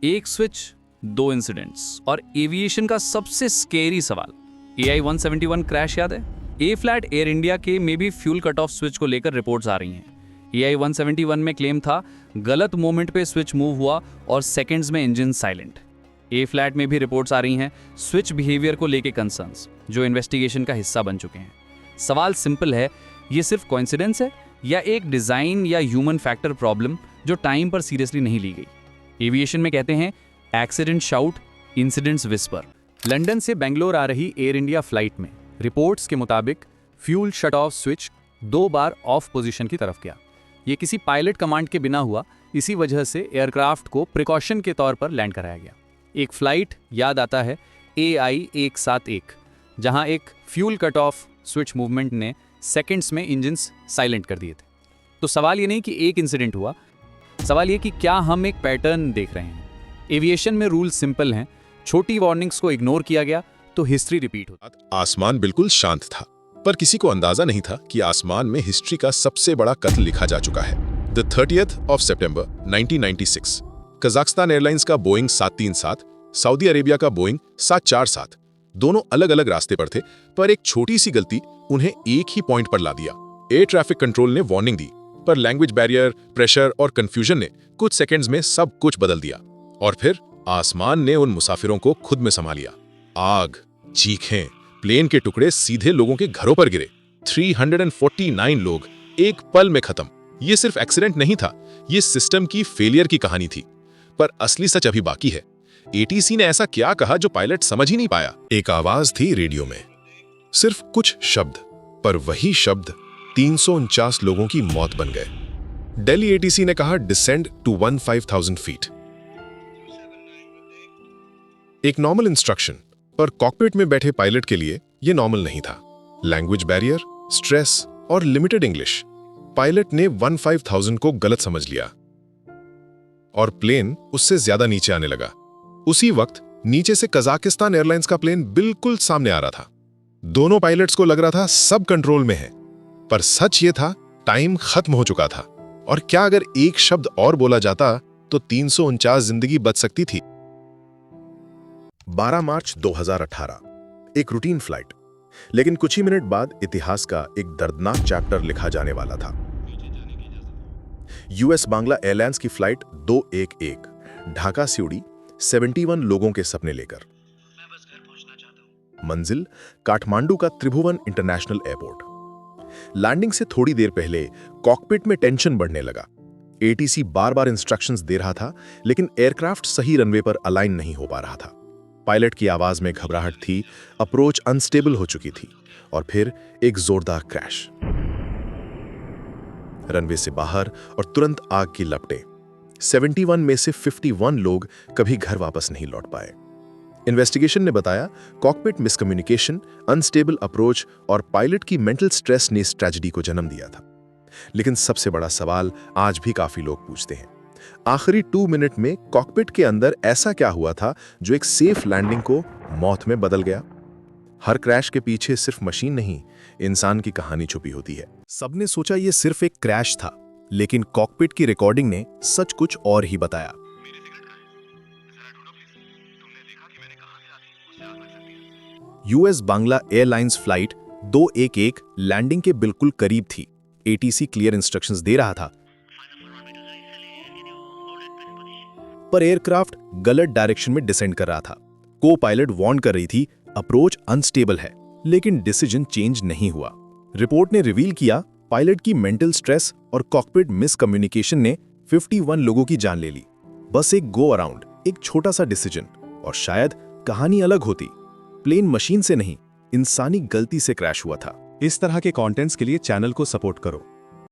एक स्विच, दो इंसिडेंट्स और एविएशन का सबसे स्केरी सवाल, AI-171 क्रैश याद है? ए फ्लैट एयर इंडिया के में भी फ्यूल कट ऑफ स्विच को लेकर रिपोर्ट्स आ रही हैं। AI-171 में क्लेम था गलत मोमेंट पे स्विच मूव हुआ और सेकंड्स में इंजन साइलेंट। ए फ्लैट में भी रिपोर्ट्स आ रही हैं स्विच बिहेवियर को लेके कंसर्न्स, जो इन्वेस्टिगेशन का हिस्सा बन चुके हैं। सवाल सिंपल है, ये सिर्फ कोइंसिडेंस है या एक डिजाइन या ह्यूमन फैक्टर प्रॉब्लम जो टाइम पर सीरियसली नहीं ली गई? एविएशन में कहते हैं accident shout, incidents whisper. London से बेंगलोर आ रही एयर इंडिया फ्लाइट में रिपोर्ट्स के मुताबिक fuel shut off switch 2 bar of position की तरफ गया। ये किसी पायलट कमांड के बिना हुआ, इसी वजह से एयरक्राफ्ट को प्रिकॉशन के तौर पर लैंड कराया गया। एक फ्लाइट याद आता है AI-171, जहां एक fuel cut off switch movement ने सेकंड्स में इंजन्स साइलेंट कर दिए थे। तो सवाल ये नहीं कि एक इंसिडेंट हुआ, सवाल ये कि क्या हम एक पैटर्न देख रहे हैं। एविएशन में रूल सिंपल हैं, छोटी वार्निंग्स को इग्नोर किया गया तो हिस्ट्री रिपीट होती। आसमान बिल्कुल शांत था, पर किसी को अंदाजा नहीं था कि आसमान में हिस्ट्री का सबसे बड़ा कत्ल लिखा जा चुका है। The 30th of September 1996, Kazakhstan airlines का बोइंग 737, सऊदी अरेबिया का बोइंग 747 दोनों अलग अलग रास्ते पर थे, पर एक छोटी सी गलती उन्हें एक ही पॉइंट पर ला दिया। एयर ट्रैफिक कंट्रोल ने वार्निंग दी, पर लैंग्वेज बैरियर, प्रेशर और कंफ्यूजन ने कुछ सेकंड्स में सब कुछ बदल दिया। और फिर आसमान ने उन मुसाफिरों को खुद में समा लिया। आग, चीखें, प्लेन के टुकड़े सीधे लोगों के घरों पर गिरे। 349 लोग एक पल में खत्म। ये सिर्फ एक्सीडेंट नहीं था, ये सिस्टम की फेलियर की कहानी थी। पर असली सच अभी बाकी है। ATC ने ऐसा क्या कहा जो पायलट समझ ही नहीं पाया? एक आवाज थी रेडियो में, सिर्फ कुछ शब्द, पर वही शब्द 349 लोगों की मौत बन गए। दिल्ली ATC ने कहा डिसेंड टू 15,000 फीट। एक नॉर्मल इंस्ट्रक्शन, पर कॉकपिट में बैठे पायलट के लिए यह नॉर्मल नहीं था। लैंग्वेज बैरियर, स्ट्रेस और लिमिटेड इंग्लिश। पायलट ने 15,000 को गलत समझ लिया और प्लेन उससे ज्यादा नीचे आने लगा। उसी वक्त नीचे से कजाकिस्तान एयरलाइंस का प्लेन बिल्कुल सामने आ रहा था। दोनों पायलट्स को लग रहा था सब कंट्रोल में है, पर सच ये था टाइम खत्म हो चुका था। और क्या अगर एक शब्द और बोला जाता तो 349 जिंदगी बच सकती थी। 12 मार्च 2018, एक रूटीन फ्लाइट, लेकिन कुछ ही मिनट बाद इतिहास का एक दर्दनाक चैप्टर लिखा जाने वाला था। US बांग्ला एयरलाइंस की फ्लाइट 211 ढाका से उड़ी 71 लोगों के सपने लेकर। मंजिल काठमांडू का त्रिभुवन इंटरनेशनल एयरपोर्ट। लैंडिंग से थोड़ी देर पहले कॉकपिट में टेंशन बढ़ने लगा। ATC बार-बार इंस्ट्रक्शंस दे रहा था, लेकिन एयरक्राफ्ट सही रनवे पर अलाइन नहीं हो पा रहा था। पायलट की आवाज में घबराहट थी, अप्रोच अनस्टेबल हो चुकी थी और फिर एक जोरदार क्रैश। रनवे से बाहर और तुरंत आग की लपटें। 71 में से 51 लोग कभी घर वापस नहीं लौट पाए। इन्वेस्टिगेशन ने बताया कॉकपिट मिसकम्युनिकेशन, अनस्टेबल अप्रोच और पायलट की मेंटल स्ट्रेस ने इस ट्रेजेडी को जन्म दिया था। लेकिन सबसे बड़ा सवाल आज भी काफी लोग पूछते हैं, आखिरी 2 मिनट में कॉकपिट के अंदर ऐसा क्या हुआ था जो एक सेफ लैंडिंग को मौत में बदल गया? हर क्रैश के पीछे सिर्फ मशीन नहीं, इंसान की कहानी छुपी होती है। सबने सोचा यह सिर्फ एक क्रैश था, लेकिन कॉकपिट की रिकॉर्डिंग ने सच कुछ और ही बताया। US Bangla airlines flight 211 landing के बिल्कुल करीब थी। ATC क्लियर इंस्ट्रक्शंस दे रहा था, पर एयरक्राफ्ट गलत डायरेक्शन में डिसेंड कर रहा था। को पायलट वार्न कर रही थी अप्रोच अनस्टेबल है, लेकिन डिसीजन चेंज नहीं हुआ। रिपोर्ट ने रिवील किया पायलट की मेंटल स्ट्रेस और कॉकपिट मिसकम्युनिकेशन ने 51 लोगों की जान ले ली। बस एक गो अराउंड, एक छोटा सा डिसीजन, और शायद कहानी अलग होती। प्लेन मशीन से नहीं, इंसानी गलती से क्रैश हुआ था। इस तरह के कंटेंट्स के लिए चैनल को सपोर्ट करो।